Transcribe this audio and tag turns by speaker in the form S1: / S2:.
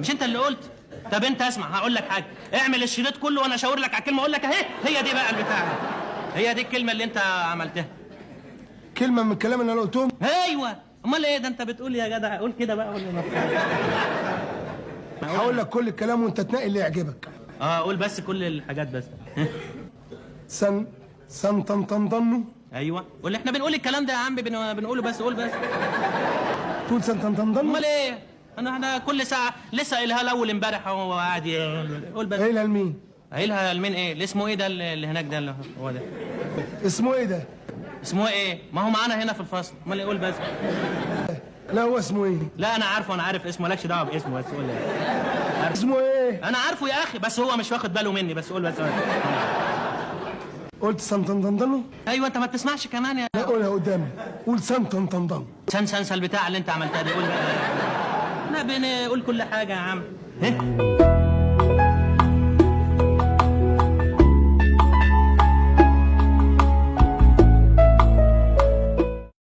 S1: مش انت اللي قلت؟ طب انت اسمع، هقول لك حاجه، اعمل الشريط كله وانا اشاور لك على الكلمه، اقول لك اهي هي دي بقى البتاع، هي دي الكلمه اللي انت عملتها.
S2: كلمه من الكلام اللي انا قلتهم؟
S1: ايوه، امال ايه ده؟ انت بتقول يا جدع قول كده بقى، قول لي.
S2: هقول لك كل الكلام وانت تنقي اللي يعجبك.
S1: قول بس كل الحاجات بس.
S2: سن طن طن طنو.
S1: ايوه، واللي احنا بنقول الكلام ده يا عم بنقوله بس، قول بس.
S2: تقول سن طن طن طنو؟
S1: امال ايه؟ انا كل ساعه لسه قايلها الاول امبارح وهو قاعد قول بس.
S2: قايلها لمين؟
S1: قايلها لمين؟ ايه اللي اسمه ايه ده اللي هناك ده اللي هو ده؟
S2: اسمه ايه ده؟
S1: اسمه ايه؟ ما هو معانا هنا في الفصل. امال ايه؟ قول بس.
S2: لا هو اسمه ايه؟
S1: لا انا عارفه، انا عارف اسمه، مالكش دعوه باسمه، بس قول ايه.
S2: اسمه ايه؟
S1: انا عارفه يا اخي، بس هو مش واخد باله مني، بس قول بس.
S2: قلت سن طن طن طنو؟
S1: ايوه، انت ما بتسمعش كمان يا.
S2: لا قولها قدامي، قول سن طن طن طن.
S1: سنسل البتاع اللي انت عملتها دي، قول بقى. لا بنقول كل حاجه يا عم.